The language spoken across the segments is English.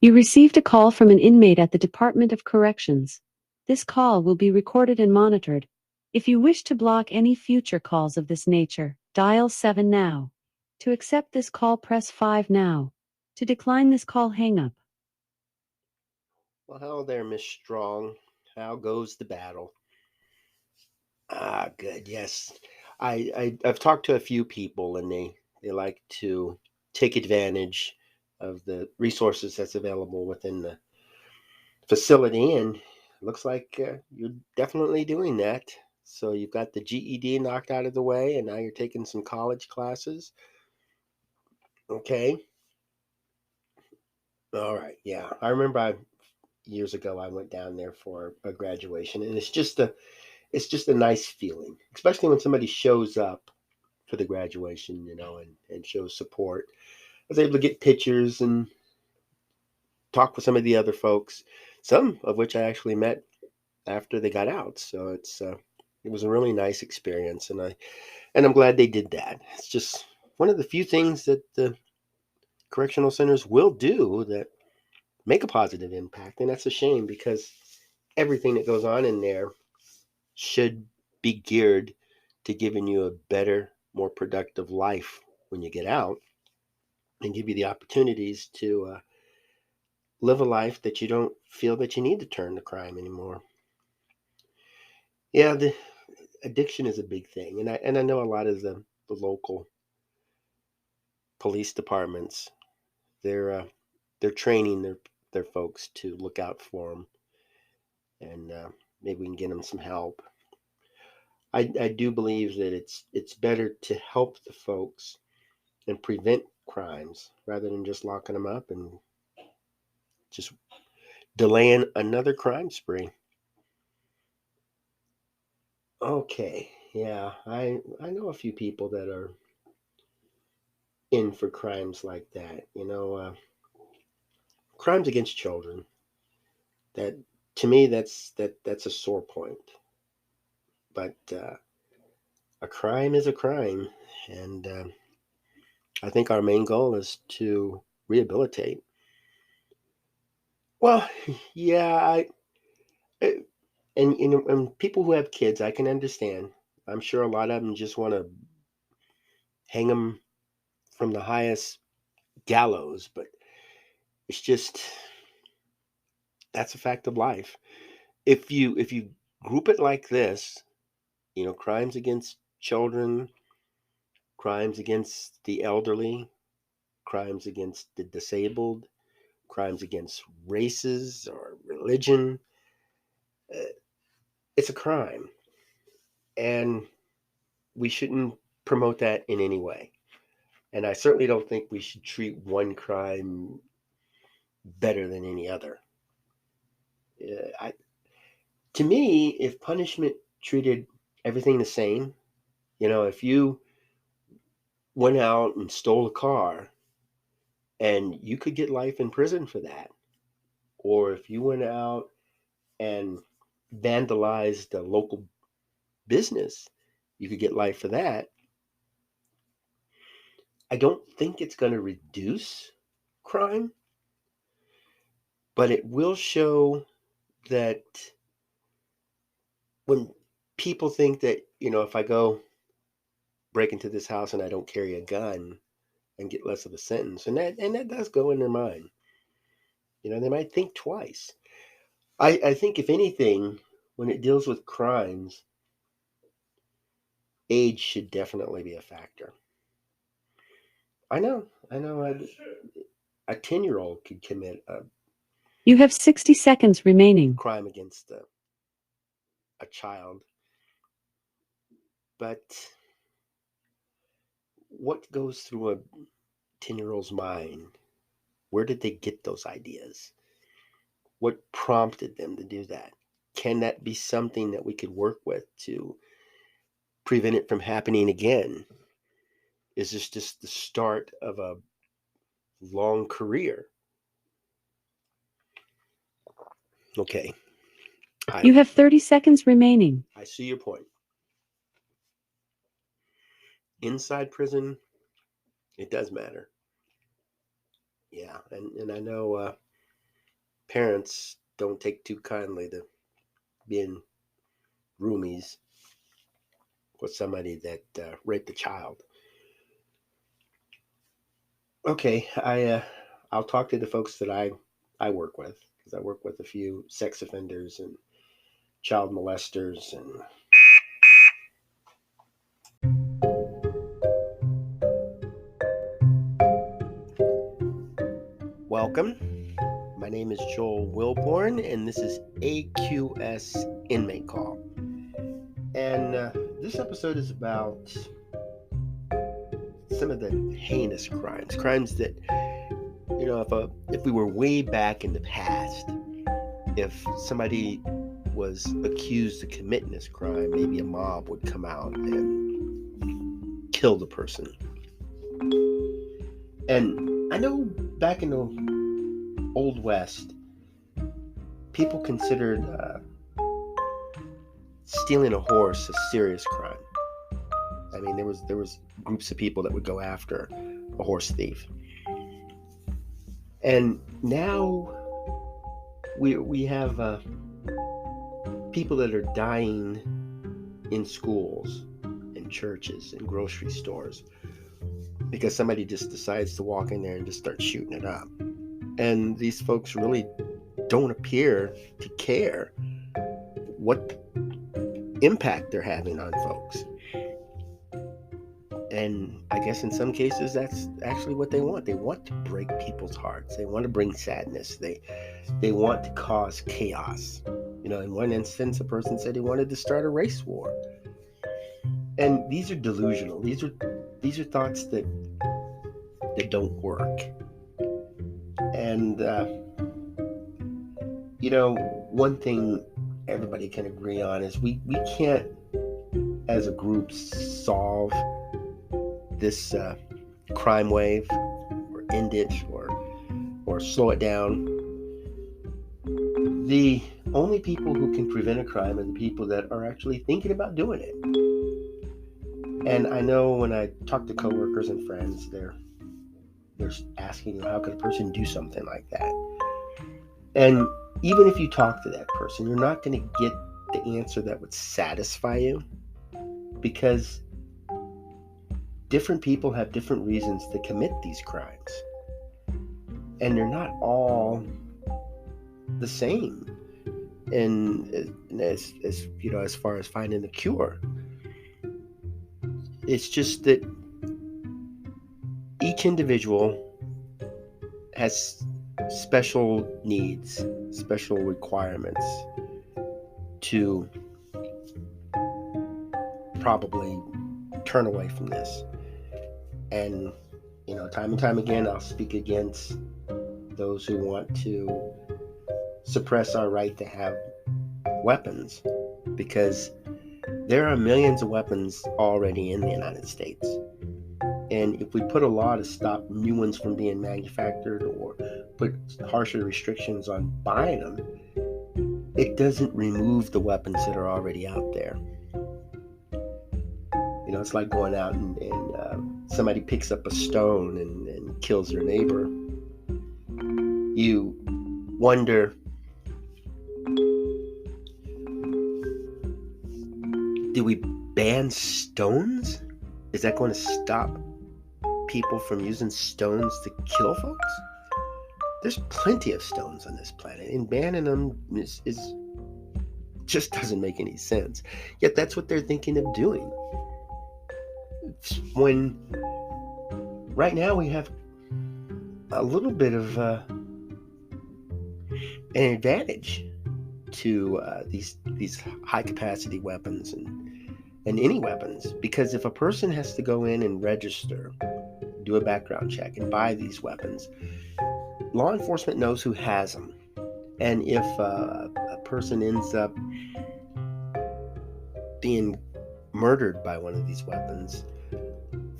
You received a call from an inmate at the Department of Corrections. This call will be recorded and monitored. If you wish to block any future calls of this nature, dial 7 now. To accept this call, press 5 now. To decline this call, hang up. Well, hello there, Miss Strong. How goes the battle? Good. Yes, I've talked to a few people, and they like to take advantage of the resources that's available within the facility, and looks like you're definitely doing that. So you've got the GED knocked out of the way, and now you're taking some college classes. Okay. All right. Yeah, I remember years ago I went down there for a graduation, and it's just a nice feeling, especially when somebody shows up for the graduation, and shows support. I was able to get pictures and talk with some of the other folks, some of which I actually met after they got out. So it was a really nice experience, and I'm glad they did that. It's just one of the few things that the correctional centers will do that make a positive impact, and that's a shame because everything that goes on in there should be geared to giving you a better, more productive life when you get out, and give you the opportunities to live a life that you don't feel that you need to turn to crime anymore. Yeah, the addiction is a big thing, and I know a lot of the local police departments, they're training their folks to look out for them, and maybe we can get them some help. I do believe that it's better to help the folks and prevent crimes rather than just locking them up and just delaying another crime spree. Okay, yeah, I know a few people that are in for crimes like that. Crimes against children. That to me, that's a sore point. But a crime is a crime, and I think our main goal is to rehabilitate. Well, yeah, I and people who have kids, I can understand. I'm sure a lot of them just want to hang them from the highest gallows, but it's just that's a fact of life. If you group it like this, crimes against children, crimes against the elderly, crimes against the disabled, crimes against races or religion, uh, it's a crime, and we shouldn't promote that in any way. And I certainly don't think we should treat one crime better than any other. To me, if punishment treated everything the same, if you went out and stole a car and you could get life in prison for that, or if you went out and vandalized a local business, you could get life for that. I don't think it's going to reduce crime, but it will show that when people think that, if I go break into this house and I don't carry a gun and get less of a sentence, and that does go in their mind. They might think twice. I think if anything, when it deals with crimes, age should definitely be a factor. I know. A 10-year-old could commit a You have 60 seconds remaining. crime against a child, but what goes through a 10-year-old's mind? Where did they get those ideas? What prompted them to do that? Can that be something that we could work with to prevent it from happening again? Is this just the start of a long career? Okay, I You have 30 seconds remaining. I see your point. Inside prison, it does matter. Yeah, and I know. parents don't take too kindly to being roomies with somebody that raped a child. Okay, I'll talk to the folks that I work with, because I work with a few sex offenders and child molesters. And welcome. My name is Joel Wilborn, and this is AQS Inmate Call. And this episode is about some of the heinous crimes that, if we were way back in the past, if somebody was accused of committing this crime, maybe a mob would come out and kill the person. And I know back in the Old West, people considered stealing a horse a serious crime. I mean, there was groups of people that would go after a horse thief. And now we have people that are dying in schools, in churches, in grocery stores, because somebody just decides to walk in there and just start shooting it up. And these folks really don't appear to care what impact they're having on folks. And I guess in some cases that's actually what they want. They want to break people's hearts. They want to bring sadness. They want to cause chaos. In one instance, a person said he wanted to start a race war. And these are delusional. These are thoughts that don't work. And one thing everybody can agree on is we can't, as a group, solve this crime wave, or end it, or slow it down. The only people who can prevent a crime are the people that are actually thinking about doing it. And I know when I talk to coworkers and friends, they're asking, how could a person do something like that? And even if you talk to that person, you're not going to get the answer that would satisfy you, because different people have different reasons to commit these crimes. And they're not all the same. And as far as finding the cure, it's just that each individual has special needs, special requirements to probably turn away from this. And time and time again, I'll speak against those who want to suppress our right to have weapons, because there are millions of weapons already in the United States. And if we put a law to stop new ones from being manufactured, or put harsher restrictions on buying them, it doesn't remove the weapons that are already out there. It's like going out and somebody picks up a stone and kills their neighbor. You wonder, do we ban stones? Is that going to stop people from using stones to kill folks? There's plenty of stones on this planet, and banning them is just doesn't make any sense. Yet that's what they're thinking of doing. When right now we have a little bit of an advantage to these high capacity weapons and any weapons, because if a person has to go in and register, do a background check, and buy these weapons, law enforcement knows who has them. And if a person ends up being murdered by one of these weapons,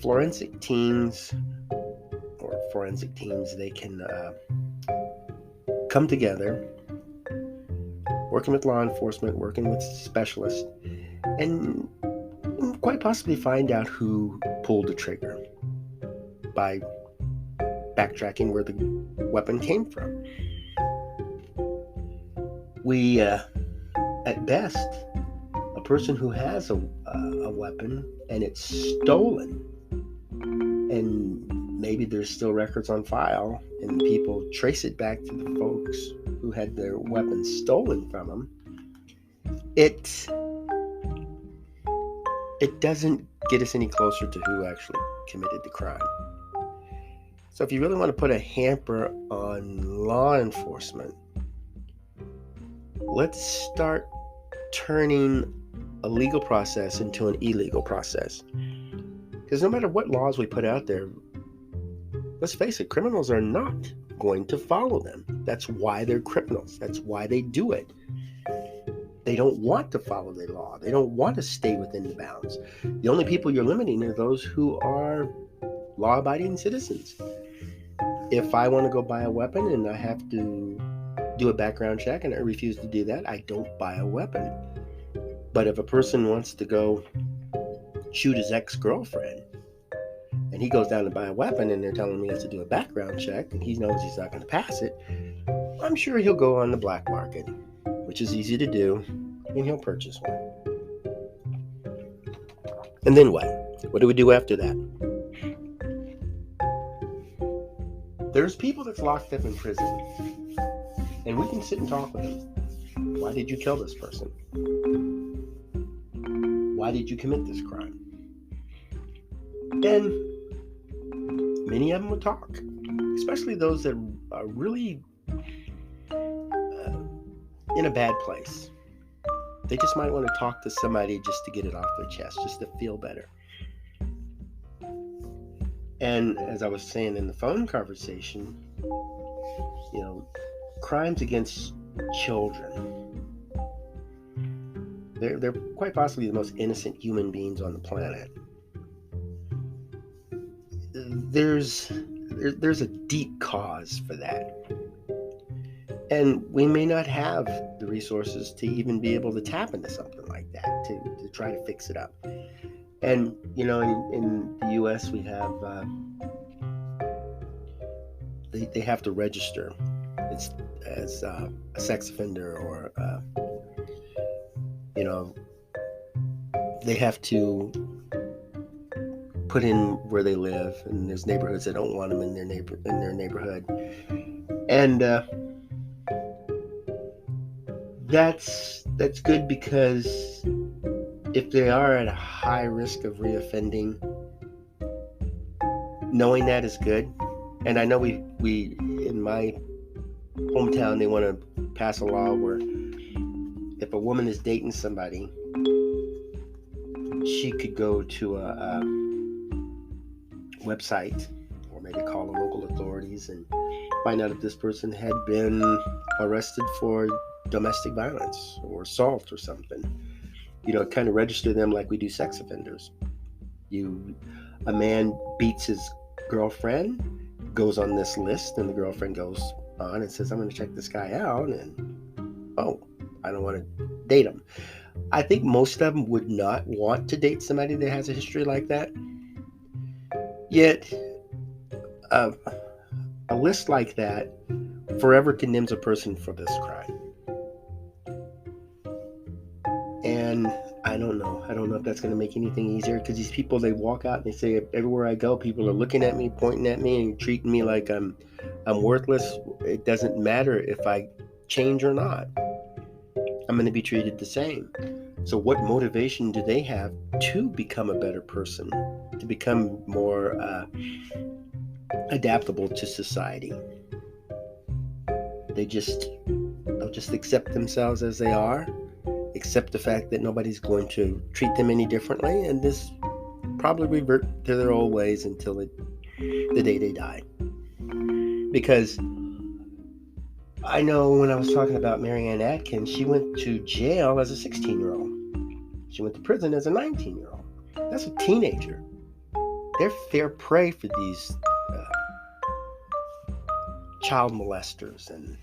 forensic teams, they can come together, working with law enforcement, working with specialists, and quite possibly find out who pulled the trigger by backtracking where the weapon came from. We, at best, a person who has a weapon and it's stolen, and maybe there's still records on file, and people trace it back to the folks who had their weapons stolen from them, it doesn't get us any closer to who actually committed the crime. So if you really want to put a hamper on law enforcement, let's start turning a legal process into an illegal process. Because no matter what laws we put out there, let's face it, criminals are not going to follow them. That's why they're criminals. That's why they do it. They don't want to follow the law. They don't want to stay within the bounds. The only people you're limiting are those who are law-abiding citizens. If I want to go buy a weapon and I have to do a background check and I refuse to do that, I don't buy a weapon. But if a person wants to go shoot his ex-girlfriend and he goes down to buy a weapon and they're telling him he has to do a background check and he knows he's not going to pass it, I'm sure he'll go on the black market, which is easy to do, and he'll purchase one. And then what? What do we do after that? There's people that's locked up in prison, and we can sit and talk with them. Why did you kill this person? Why did you commit this crime? And many of them will talk, especially those that are really in a bad place. They just might want to talk to somebody just to get it off their chest, just to feel better. And as I was saying in the phone conversation, crimes against children, they're quite possibly the most innocent human beings on the planet. There's a deep cause for that. And we may not have the resources to even be able to tap into something like that to try to fix it up. And, in the U.S. we have, they have to register as a sex offender, or, they have to put in where they live, and there's neighborhoods that don't want them in their neighborhood. And that's good, because if they are at a high risk of reoffending, knowing that is good. And I know we in my hometown, they want to pass a law where if a woman is dating somebody, she could go to a website, or maybe call the local authorities and find out if this person had been arrested for domestic violence or assault or something. Kind of register them like we do sex offenders. A man beats his girlfriend, goes on this list, and the girlfriend goes on and says, I'm going to check this guy out, and I don't want to date him. I think most of them would not want to date somebody that has a history like that. Yet, a list like that forever condemns a person for this crime. And I don't know if that's going to make anything easier, because these people, they walk out and they say, everywhere I go, people are looking at me, pointing at me, and treating me like I'm worthless. It doesn't matter if I change or not. I'm going to be treated the same. So what motivation do they have to become a better person, to become more adaptable to society? They'll just accept themselves as they are, accept the fact that nobody's going to treat them any differently, and just probably revert to their old ways until the day they die. Because I know when I was talking about Marianne Atkins, she went to jail as a 16-year-old. She went to prison as a 19-year-old. That's a teenager. They're fair prey for these child molesters and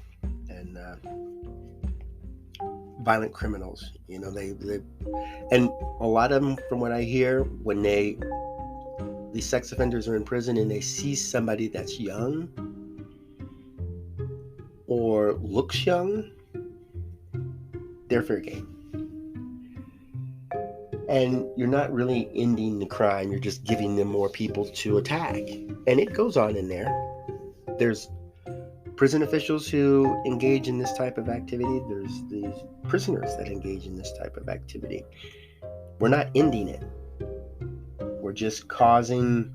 violent criminals. They and a lot of them, from what I hear, when these sex offenders are in prison and they see somebody that's young or looks young, they're fair game. And you're not really ending the crime, you're just giving them more people to attack. And it goes on in there. There's prison officials who engage in this type of activity. There's these prisoners that engage in this type of activity. We're not ending it. We're just causing,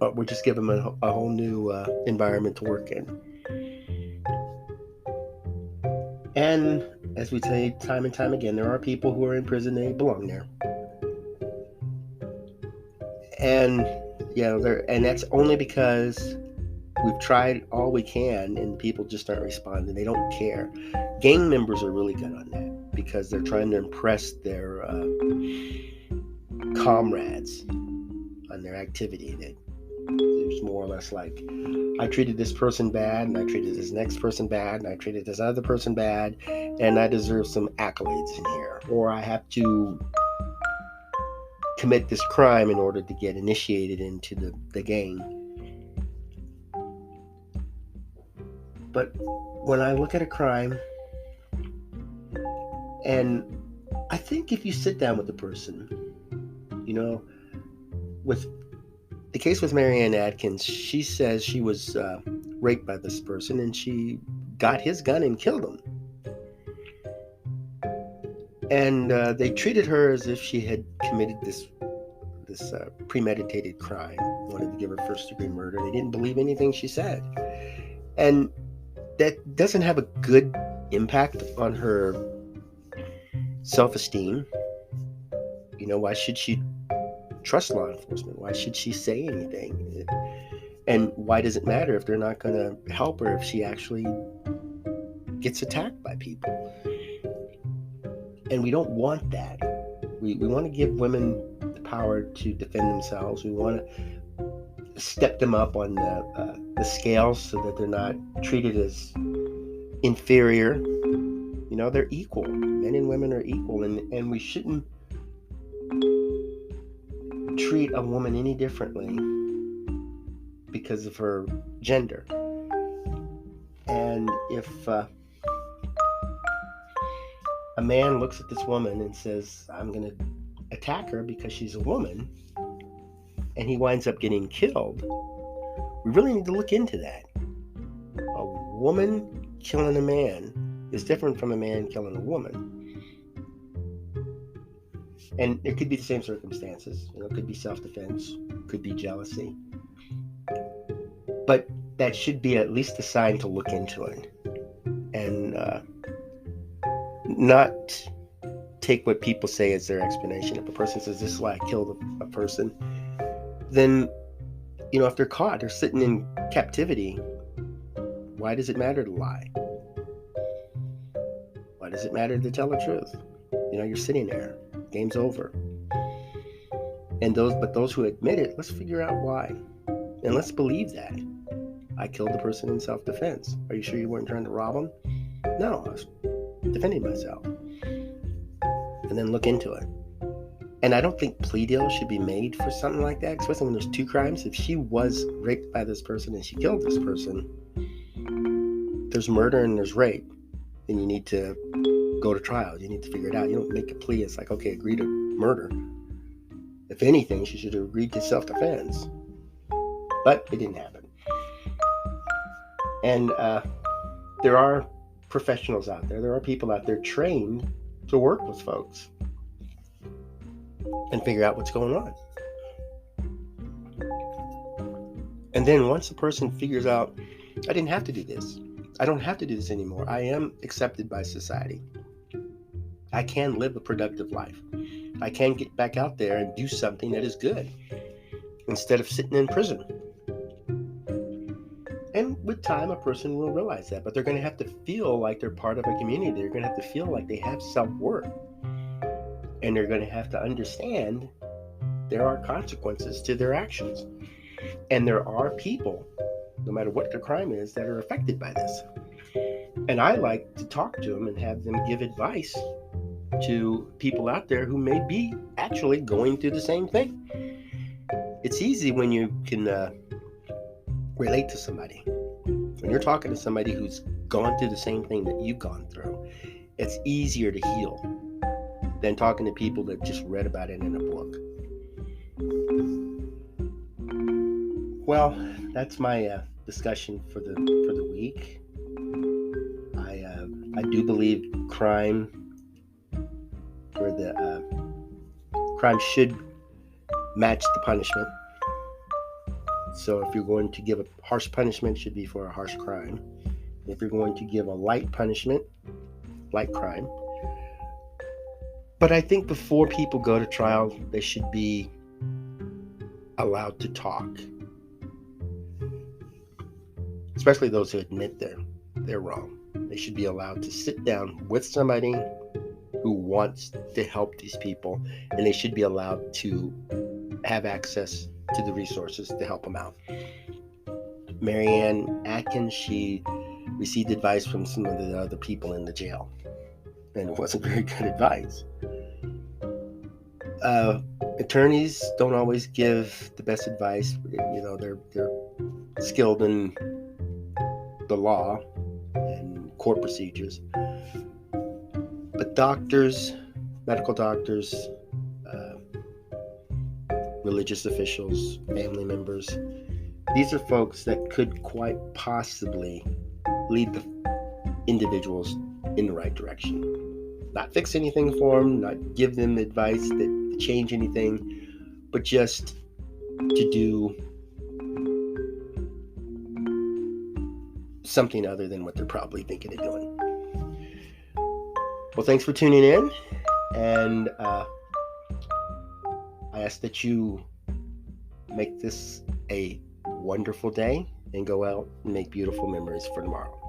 we're just giving them a whole new environment to work in. And as we say time and time again, there are people who are in prison, they belong there. And and that's only because we've tried all we can and people just aren't responding. They don't care. Gang members are really good on that because they're trying to impress their comrades on their activity. There's more or less like, I treated this person bad, and I treated this next person bad, and I treated this other person bad, and I deserve some accolades in here. Or I have to commit this crime in order to get initiated into the gang. But when I look at a crime, and I think if you sit down with the person, with the case with Marianne Atkins, she says she was raped by this person and she got his gun and killed him. And they treated her as if she had committed this premeditated crime, wanted to give her first-degree murder. They didn't believe anything she said. And that doesn't have a good impact on her self-esteem. Why should she trust law enforcement? Why should she say anything? And why does it matter if they're not going to help her if she actually gets attacked by people? And we don't want that. We want to give women the power to defend themselves. We want to step them up on the scales so that they're not treated as inferior. They're equal. Men and women are equal, and we shouldn't treat a woman any differently because of her gender. And if a man looks at this woman and says, I'm going to attack her because she's a woman, and he winds up getting killed, we really need to look into that. A woman killing a man is different from a man killing a woman. And it could be the same circumstances. It could be self-defense, could be jealousy. But that should be at least a sign to look into it. And not take what people say as their explanation. If a person says, this is why I killed a person, then, if they're caught, they're sitting in captivity, why does it matter to lie? Why does it matter to tell the truth? You're sitting there. Game's over. And those who admit it, let's figure out why. And let's believe that. I killed the person in self-defense. Are you sure you weren't trying to rob him? No, I was defending myself. And then look into it. And I don't think plea deals should be made for something like that, especially when there's two crimes. If she was raped by this person and she killed this person, there's murder and there's rape. Then you need to go to trial. You need to figure it out. You don't make a plea. It's like, okay, agree to murder. If anything, she should have agreed to self-defense. But it didn't happen. And there are professionals out there. There are people out there trained to work with folks and figure out what's going on. And then once the person figures out, I didn't have to do this. I don't have to do this anymore. I am accepted by society. I can live a productive life. I can get back out there and do something that is good instead of sitting in prison. And with time, a person will realize that, but they're going to have to feel like they're part of a community. They're going to have to feel like they have self-worth. And they're going to have to understand there are consequences to their actions. And there are people, no matter what their crime is, that are affected by this. And I like to talk to them and have them give advice to people out there who may be actually going through the same thing. It's easy when you can relate to somebody. When you're talking to somebody who's gone through the same thing that you've gone through. It's easier to heal than talking to people that just read about it in a book. Well, that's my discussion for the week. I do believe crime should match the punishment. So if you're going to give a harsh punishment, it should be for a harsh crime. If you're going to give a light punishment, light crime. But I think before people go to trial, they should be allowed to talk. Especially those who admit they're wrong. They should be allowed to sit down with somebody who wants to help these people, and they should be allowed to have access to the resources to help them out. Marianne Atkins, she received advice from some of the other people in the jail, and it wasn't very good advice. Attorneys don't always give the best advice. They're skilled in the law and court procedures. But doctors, medical doctors, religious officials, family members, these are folks that could quite possibly lead the individuals in the right direction. Not fix anything for them, not give them advice that change anything, but just to do something other than what they're probably thinking of doing. Well, thanks for tuning in, and I ask that you make this a wonderful day and go out and make beautiful memories for tomorrow.